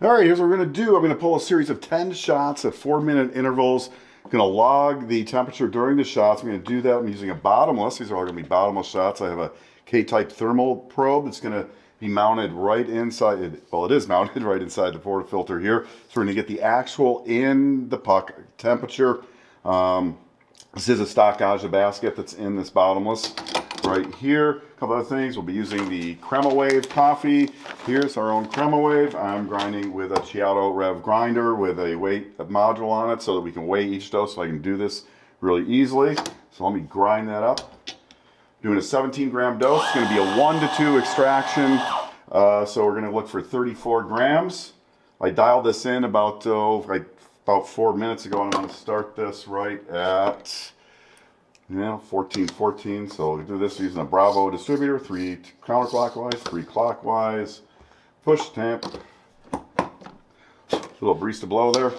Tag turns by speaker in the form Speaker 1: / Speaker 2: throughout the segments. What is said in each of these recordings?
Speaker 1: All right, here's what we're going to do. I'm going to pull a series of 10 shots at 4-minute intervals. I'm going to log the temperature during the shots. I'm going to do that. I'm using a bottomless. These are all going to be bottomless shots. I have a K-type thermal probe that's going to be mounted right inside. Well, it is mounted right inside the portafilter here. So we're going to get the actual in the puck temperature. This is a stock Gaggia basket that's in this bottomless right here. A couple other things. We'll be using the Crema Wave coffee. Here's our own Crema Wave. I'm grinding with a Chiato Rev grinder with a weight module on it so that we can weigh each dose, so I can do this really easily. So let me grind that up. Doing a 17-gram dose. It's going to be a 1 to 2 extraction. So we're going to look for 34 grams. I dialed this in about 4 minutes ago, and I'm going to start this right at 14. So we do this using a Bravo distributor, 3 counterclockwise, 3 clockwise, push temp, little barista blow there.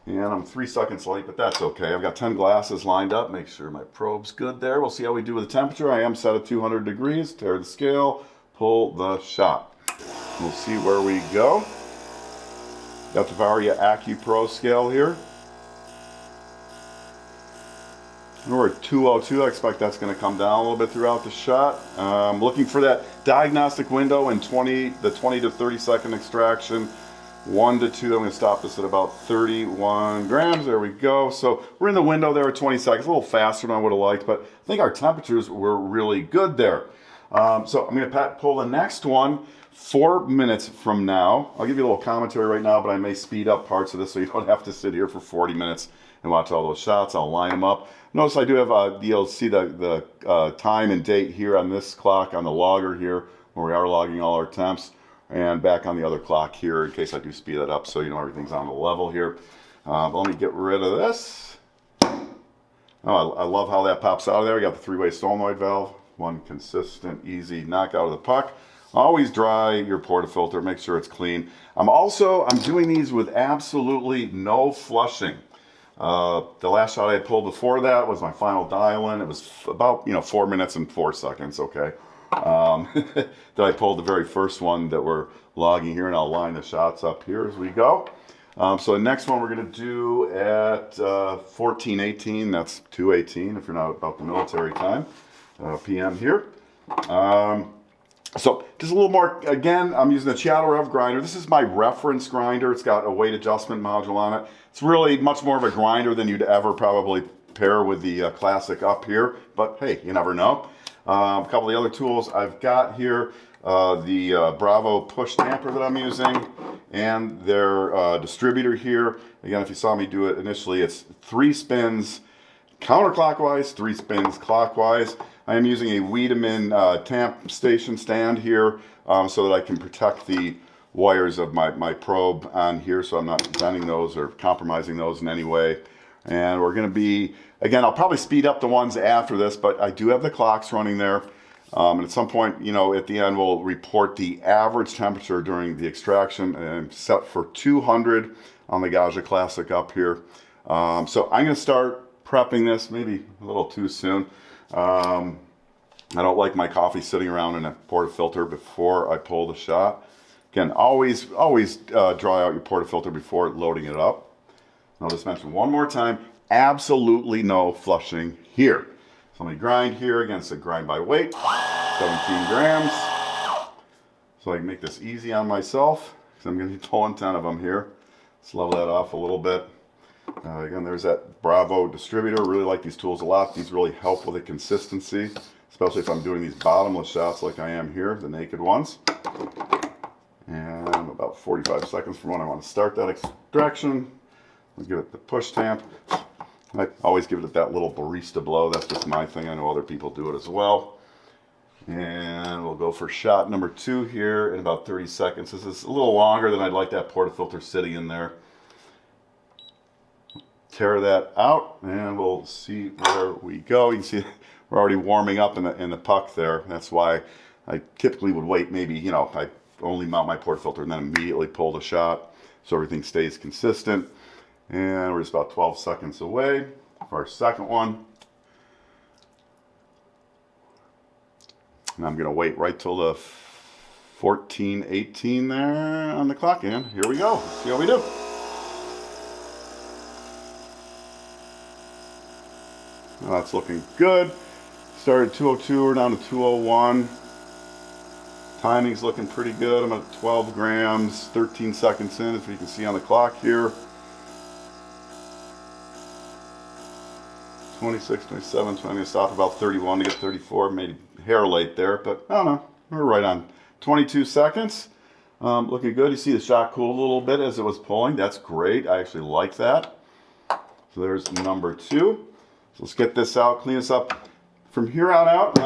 Speaker 1: And I'm 3 seconds late, but that's okay. I've got 10 glasses lined up. Make sure my probe's good there. We'll see how we do with the temperature. I am set at 200 degrees. Tear the scale, pull the shot. We'll see where we go. Got the Varia AccuPro scale here. We're at 202. I expect that's going to come down a little bit throughout the shot. Looking for that diagnostic window in the 20 to 30 second extraction. 1 to 2. I'm going to stop this at about 31 grams. There we go. So we're in the window there at 20 seconds. A little faster than I would have liked, but I think our temperatures were really good there. So I'm going to pull the next one 4 minutes from now. I'll give you a little commentary right now, but I may speed up parts of this so you don't have to sit here for 40 minutes and watch all those shots. I'll line them up. Notice I do have, you'll see the time and date here on this clock on the logger here, where we are logging all our temps, and back on the other clock here in case I do speed that up so you know everything's on the level here. But let me get rid of this. Oh, I love how that pops out of there. We got the 3-way solenoid valve. One consistent, easy knockout of the puck. Always dry your portafilter. Make sure it's clean. I'm doing these with absolutely no flushing. The last shot I pulled before that was my final dial-in. It was about 4 minutes and 4 seconds. Okay. That I pulled the very first one that we're logging here, and I'll line the shots up here as we go. So the next one we're going to do at 14:18. That's 2:18 if you're not about the military time. PM here. So just a little more, again, I'm using the Chiato Rev grinder. This is my reference grinder. It's got a weight adjustment module on it. It's really much more of a grinder than you'd ever probably pair with the classic up here, but hey, you never know. A couple of the other tools I've got here, the Bravo push tamper that I'm using, and their distributor here. Again, if you saw me do it initially, it's 3 spins counterclockwise, 3 spins clockwise. I am using a Wiedemann Temp station stand here so that I can protect the wires of my probe on here, so I'm not bending those or compromising those in any way. And we're going to be, again, I'll probably speed up the ones after this, but I do have the clocks running there. And at some point, at the end, we'll report the average temperature during the extraction, and I'm set for 200 on the Gaggia Classic up here. So I'm going to start prepping this, maybe a little too soon. I don't like my coffee sitting around in a portafilter before I pull the shot. Again, always dry out your portafilter before loading it up. I'll just mention one more time, absolutely no flushing here. So let me grind here. Again, it's a grind by weight, 17 grams. So I can make this easy on myself because I'm going to be pulling 10 of them here. Let's level that off a little bit. Again, there's that Bravo distributor. Really like these tools a lot. These really help with the consistency, especially if I'm doing these bottomless shots like I am here, the naked ones. And about 45 seconds from when I want to start that extraction. I'll give it the push tamp. I always give it that little barista blow. That's just my thing. I know other people do it as well. And we'll go for shot number 2 here in about 30 seconds. This is a little longer than I'd like that portafilter sitting in there. Tear that out, and we'll see where we go. You can see we're already warming up in the puck there. That's why I typically would wait maybe, I only mount my portafilter and then immediately pull the shot so everything stays consistent. And we're just about 12 seconds away for our second one. And I'm going to wait right till the 14:18 there on the clock, and here we go. Let's see how we do. Well, that's looking good. Started 202, we're down to 201. Timing's looking pretty good. I'm at 12 grams, 13 seconds in, as you can see on the clock here. 26, 27, 20. I stopped about 31 to get 34. Made a hair late there, but I don't know. We're right on 22 seconds. Looking good. You see the shot cooled a little bit as it was pulling. That's great. I actually like that. So there's number 2. So let's get this out, clean this up. From here on out,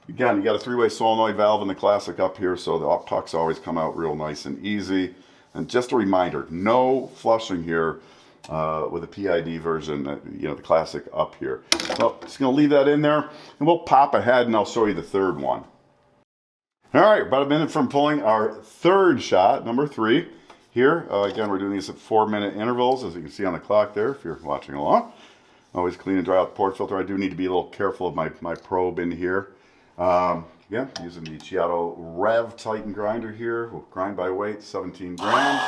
Speaker 1: again, you got a 3-way solenoid valve in the Classic up here, so the pucks always come out real nice and easy. And just a reminder, no flushing here with a PID version, the Classic up here. So just going to leave that in there, and we'll pop ahead, and I'll show you the third one. All right, about a minute from pulling our third shot, number 3. Here, again, we're doing these at 4-minute intervals, as you can see on the clock there, if you're watching along. Always clean and dry out the port filter. I do need to be a little careful of my probe in here. Again, using the Gaggia Rev Titan grinder here. We'll grind by weight, 17 grams.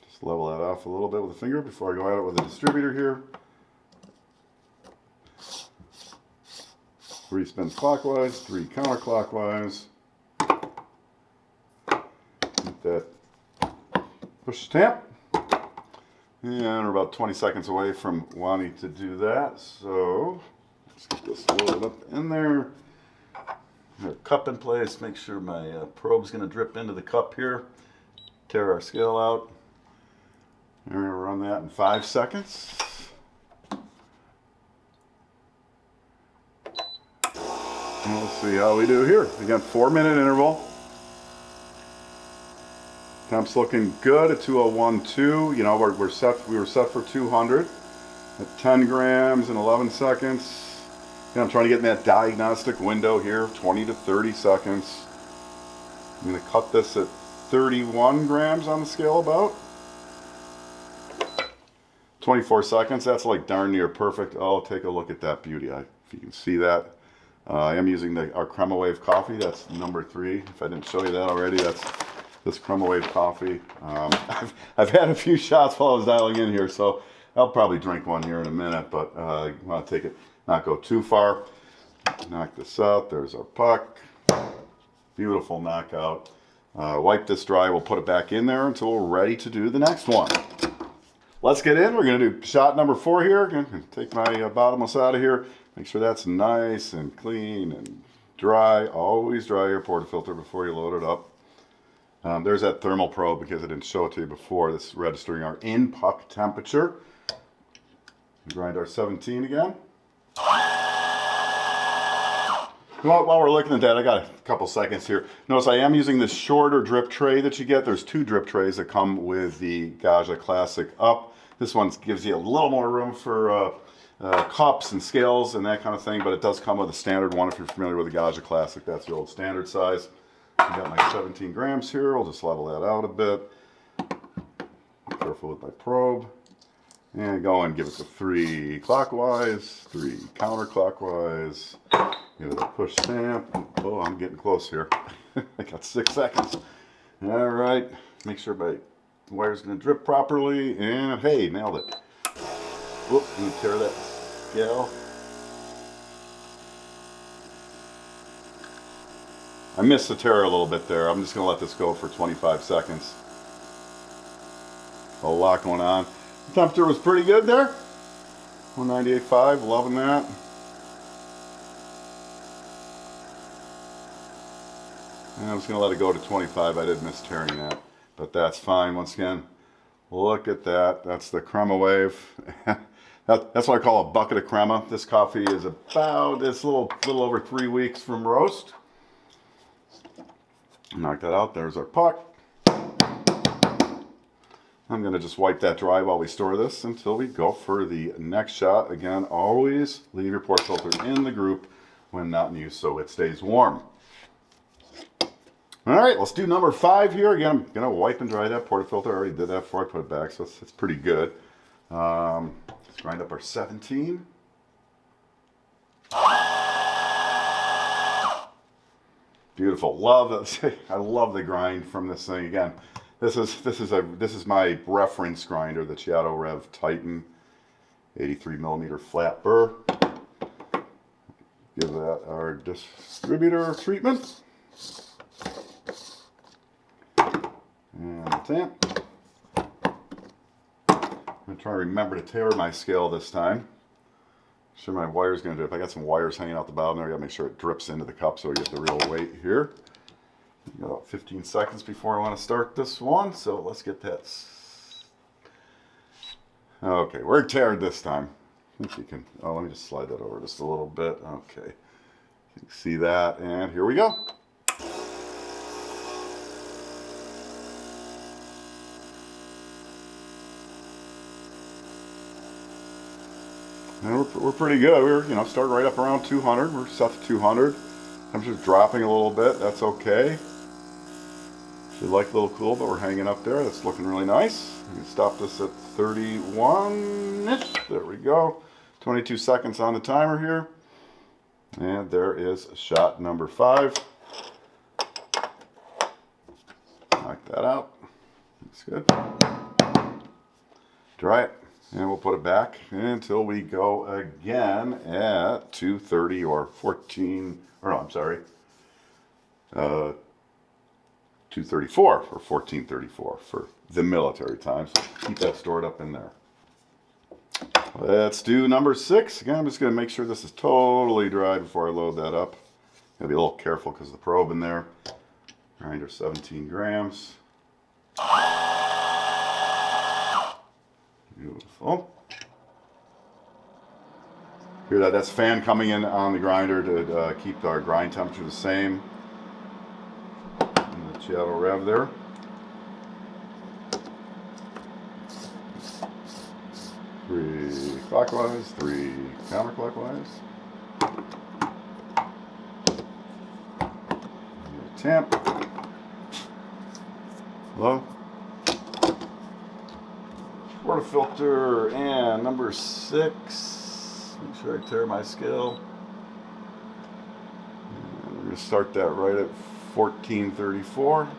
Speaker 1: Just level that off a little bit with a finger before I go at it with a distributor here. 3 spins clockwise, 3 counterclockwise. Get that push Temp. And we're about 20 seconds away from wanting to do that. So let's get this loaded up in there. Our cup in place. Make sure my probe's going to drip into the cup here. Tear our scale out. And we're going to run that in 5 seconds. And we'll see how we do here. Again, 4-minute interval. Temp's looking good at 201.2. You know, we were set for 200 at 10 grams in 11 seconds. I'm trying to get in that diagnostic window here, 20 to 30 seconds. I'm going to cut this at 31 grams on the scale about. 24 seconds, that's like darn near perfect. Oh, take a look at that beauty. If you can see that. I am using our Crema Wave coffee. That's number 3. If I didn't show you that already, that's this Crema Wave coffee. I've had a few shots while I was dialing in here, so I'll probably drink one here in a minute, but I want to take it, not go too far. Knock this out. There's our puck. Beautiful knockout. Wipe this dry. We'll put it back in there until we're ready to do the next one. Let's get in. We're going to do shot number 4 here. I'm going to take my bottomless out of here. Make sure that's nice and clean and dry. Always dry your portafilter before you load it up. There's that thermal probe because I didn't show it to you before. This is registering our in-puck temperature. Grind our 17 again. While we're looking at that, I got a couple seconds here. Notice I am using this shorter drip tray that you get. There's 2 drip trays that come with the Gaggia Classic Up. This one gives you a little more room for cups and scales and that kind of thing, but it does come with a standard one if you're familiar with the Gaggia Classic. That's the old standard size. I got my 17 grams here. I'll just level that out a bit. Be careful with my probe. And go and give it the 3 clockwise, 3 counterclockwise. Give it a push stamp. Oh, I'm getting close here. I got 6 seconds. All right. Make sure my wire's going to drip properly. And hey, nailed it. Whoop, let me tear that scale. I missed the tear a little bit there. I'm just going to let this go for 25 seconds. A lot going on. The temperature was pretty good there. 198.5, loving that. And I'm just going to let it go to 25. I did miss tearing that, but that's fine. Once again, look at that. That's the Crema Wave. That's what I call a bucket of crema. This coffee is about, it's a little over 3 weeks from roast. Knock that out. There's our puck. I'm going to just wipe that dry while we store this until we go for the next shot. Again, always leave your port filter in the group when not in use so it stays warm. All right, let's do number 5 here. Again, I'm going to wipe and dry that portafilter. I already did that before I put it back, so it's pretty good. Let's grind up our 17. Beautiful. Love it. I love the grind from this thing. Again, this is my reference grinder, the Gaggia Rev Titan 83 millimeter flat burr. Give that our distributor treatment. And the Temp. I'm going to try to remember to taper my scale this time. Sure, my wire's going to drip. I got some wires hanging out the bottom there. I got to make sure it drips into the cup so we get the real weight here. Got about 15 seconds before I want to start this one, so let's get that. Okay, we're tared this time. I think you can. Oh, let me just slide that over just a little bit. Okay, you can see that, and here we go. And we're pretty good. We're starting right up around 200. We're set to 200. Temperature's dropping a little bit. That's okay. Should like a little cool, but we're hanging up there. That's looking really nice. We can stop this at 31-ish. There we go. 22 seconds on the timer here. And there is shot number 5. Knock that out. That's good. Dry it. And we'll put it back until we go again at 2:30 or 14, or no, I'm sorry, 2:34 or 14:34 for the military time. So keep that stored up in there. Let's do number 6. Again, I'm just going to make sure this is totally dry before I load that up. Gotta be a little careful because of the probe in there. Grinder 17 grams. Beautiful. Hear that? That's fan coming in on the grinder to keep our grind temperature the same. And the Gaggia Rev there. Three clockwise, 3 counterclockwise. Temp. Low. Portafilter, and number 6. Make sure I tear my scale. And we're going to start that right at 1434.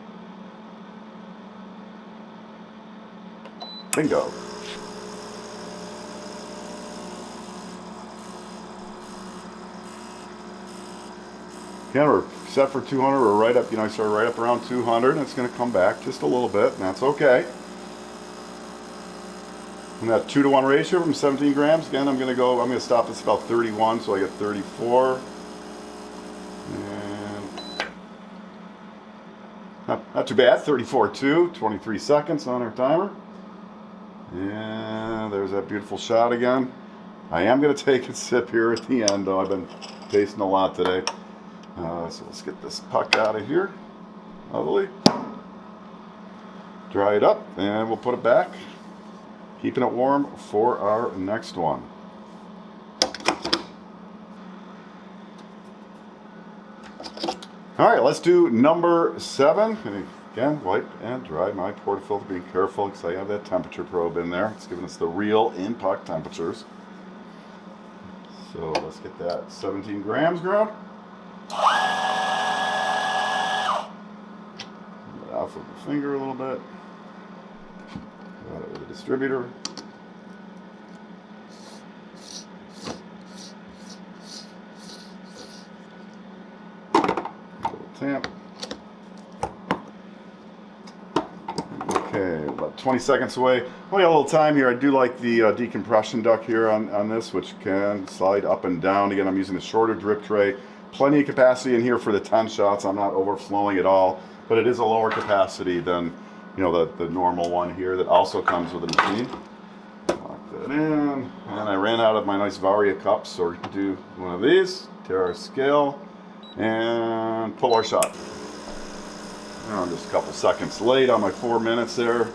Speaker 1: Bingo. Again, we're set for 200. We're right up, I started right up around 200, and it's going to come back just a little bit, and that's okay. And that 2-to-1 ratio from 17 grams. Again, I'm going to stop this about 31, so I get 34. And not too bad, 34.2, 23 seconds on our timer. And there's that beautiful shot again. I am going to take a sip here at the end, though. I've been tasting a lot today. So let's get this puck out of here. Lovely. Dry it up, and we'll put it back. Keeping it warm for our next one. All right, let's do number 7. And again, wipe and dry my portafilter, being careful because I have that temperature probe in there. It's giving us the real in-puck temperatures. So let's get that 17 grams ground. Off with the finger a little bit. Got it with a distributor. Temp. Okay, about 20 seconds away. Only a little time here. I do like the decompression duct here on this, which can slide up and down. Again, I'm using a shorter drip tray. Plenty of capacity in here for the 10 shots. I'm not overflowing at all, but it is a lower capacity than the normal one here that also comes with a machine. Lock that in. And I ran out of my nice Varia cups, so we can do one of these. Tear our scale and pull our shot. I'm just a couple seconds late on my 4 minutes there.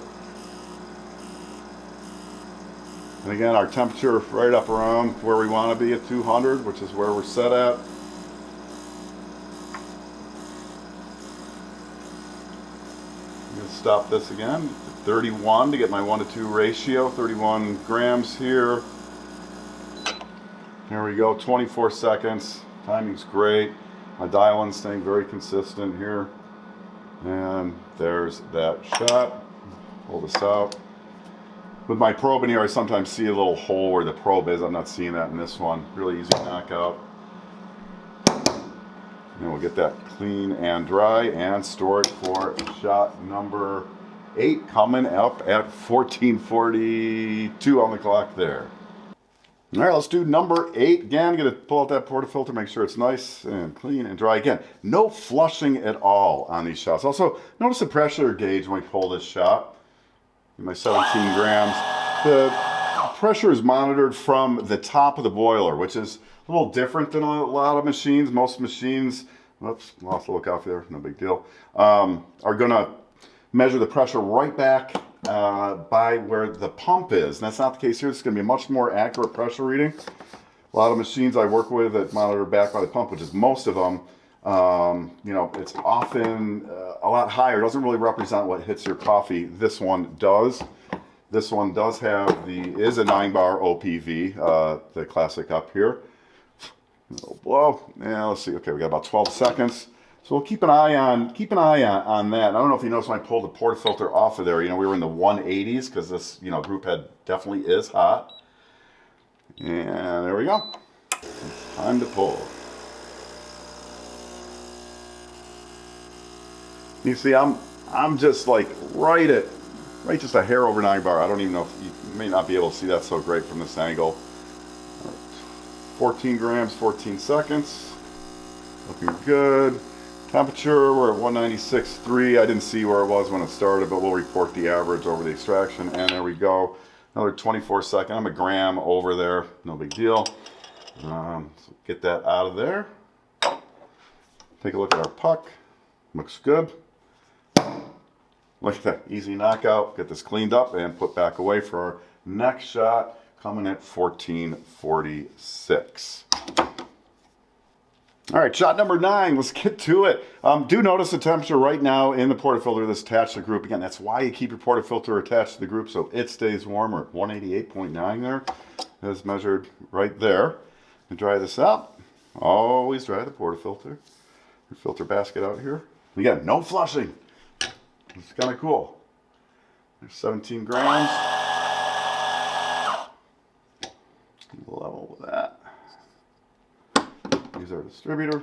Speaker 1: And again, our temperature right up around where we want to be at 200, which is where we're set at. I'm going to stop this again at 31 to get my 1-to-2 ratio. 31 grams here. There we go, 24 seconds. Timing's great. My dial-in staying very consistent here. And there's that shot. Pull this out. With my probe in here, I sometimes see a little hole where the probe is. I'm not seeing that in this one. Really easy knockout. And we'll get that clean and dry and store it for shot number 8, coming up at 14:42 on the clock there. All right, let's do number 8 again. Gonna pull out that portafilter, make sure it's nice and clean and dry. Again, no flushing at all on these shots. Also, notice the pressure gauge when we pull this shot. My 17 grams. The pressure is monitored from the top of the boiler, which is a little different than a lot of machines. Most machines, whoops, lost a little coffee there, no big deal, are gonna measure the pressure right back by where the pump is. And that's not the case here. It's gonna be a much more accurate pressure reading. A lot of machines I work with that monitor back by the pump, which is most of them, you know, it's often a lot higher. It doesn't really represent what hits your coffee. This one does. This one does have is a 9-bar OPV, the classic up here. A little blow. Yeah, let's see. Okay, we got about 12 seconds. So we'll keep an eye on that. I don't know if you noticed when I pulled the portafilter off of there, you know, we were in the 180s because this, you know, group head definitely is hot. And there we go. It's time to pull. You see, I'm just like right just a hair over 9-bar. I don't even know if you may not be able to see that so great from this angle. 14 grams, 14 seconds. Looking good. Temperature, we're at 196.3. I didn't see where it was when it started, but we'll report the average over the extraction. And there we go. Another 24 seconds. I'm a gram over there. No big deal. So get that out of there. Take a look at our puck. Looks good. Look at that. Easy knockout. Get this cleaned up and put back away for our next shot, coming at 14:46. All right, shot number 9. Let's get to it. Do notice the temperature right now in the portafilter that's attached to the group. Again, that's why you keep your portafilter attached to the group so it stays warmer. 188.9 there is measured right there. And dry this out. Always dry the portafilter. Your filter basket out here. Again, no flushing. It's kind of cool. There's 17 grams. Level with that. Use our distributor.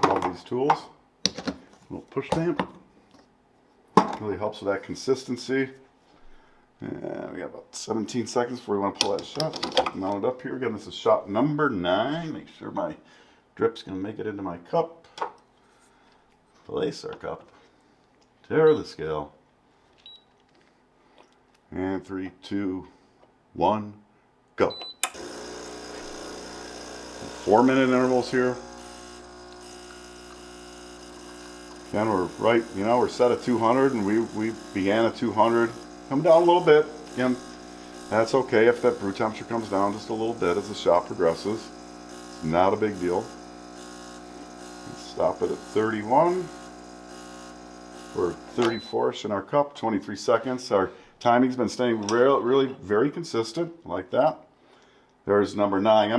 Speaker 1: Love these tools. A little push stamp. Really helps with that consistency. And we got about 17 seconds before we want to pull that shot. Mount it up here. Again, this is shot number 9. Make sure my drip's going to make it into my cup. Place our cup. Tear the scale. And 3, 2, 1, go. 4-minute intervals here. Again, we're right, you know, we're set at 200 and we began at 200. Come down a little bit. Again, that's okay if that brew temperature comes down just a little bit as the shot progresses. It's not a big deal. Let's stop it at 31. We're 34ish in our cup, 23 seconds. Our timing's been staying really very consistent, like that. There's number 9.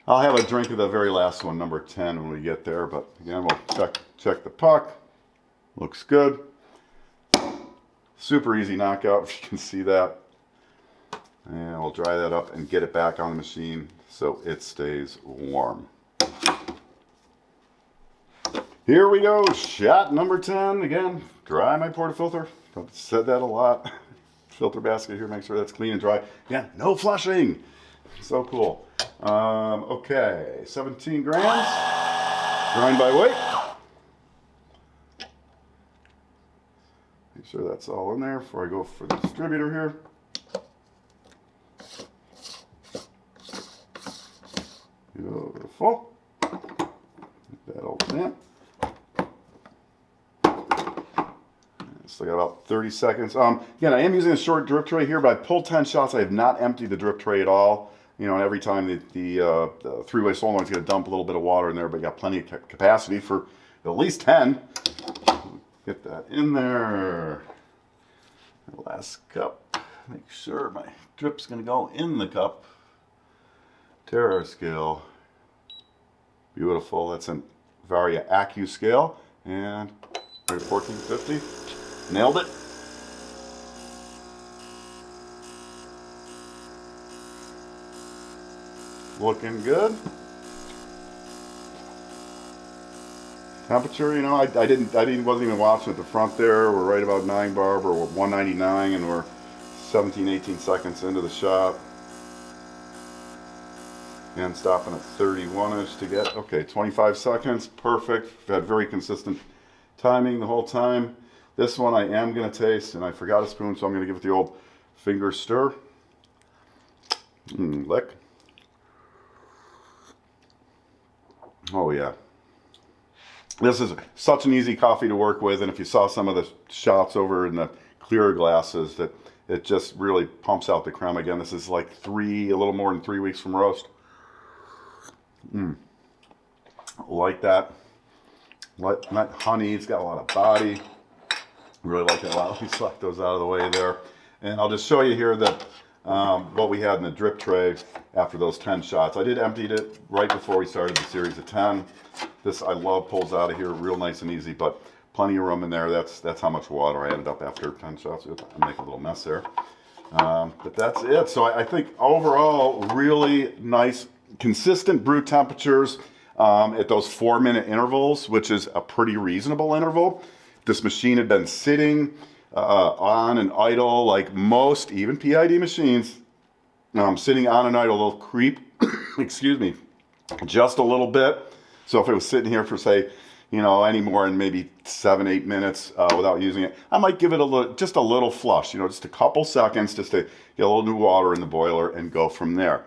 Speaker 1: I'll have a drink of the very last one, number 10, when we get there. But again, we'll check the puck. Looks good. Super easy knockout, if you can see that. And we'll dry that up and get it back on the machine so it stays warm. Here we go, shot number 10. Again, dry my portafilter. I've said that a lot. Filter basket here, make sure that's clean and dry. Again, no flushing. So cool. Okay, 17 grams. Grind by weight. Make sure that's all in there before I go for the distributor here. Beautiful. Get that all in. Still got about 30 seconds. Again, I am using a short drip tray here, but I pulled 10 shots. I have not emptied the drip tray at all. You know, and every time the three-way solenoid's going to dump a little bit of water in there, but you got plenty of capacity for at least 10. Get that in there. Last cup. make sure my drip's going to go in the cup. Terror scale. Beautiful. That's a Varia Accu scale. And 1450. Nailed it. Looking good. Temperature, you know, I wasn't even watching at the front there. We're right about 9 bar, or 199, and we're 17, 18 seconds into the shot. And stopping at 31-ish to get, okay, 25 seconds, perfect. We've had very consistent timing the whole time. This one I am going to taste, and I forgot a spoon, so I'm going to give it the old finger stir. Lick. Oh yeah. This is such an easy coffee to work with, and if you saw some of the shots over in the clearer glasses, that it just really pumps out the creme. Again, this is like a little more than 3 weeks from roast. Like that. Not honey, it's got a lot of body. Really like it a lot. Let me slap those out of the way there. And I'll just show you here that what we had in the drip tray after those 10 shots. I did empty it right before we started the series of 10. This I love, pulls out of here real nice and easy, but plenty of room in there. That's how much water I ended up after 10 shots. I make a little mess there. But that's it. So I think overall, really nice, consistent brew temperatures at those 4-minute intervals, which is a pretty reasonable interval. This machine had been sitting on and idle, like most, even PID machines, sitting on and idle, they'll creep, excuse me, just a little bit. So if it was sitting here for, say, you know, any more than maybe 7-8 minutes without using it, I might give it just a little flush, you know, just a couple seconds just to get a little new water in the boiler and go from there.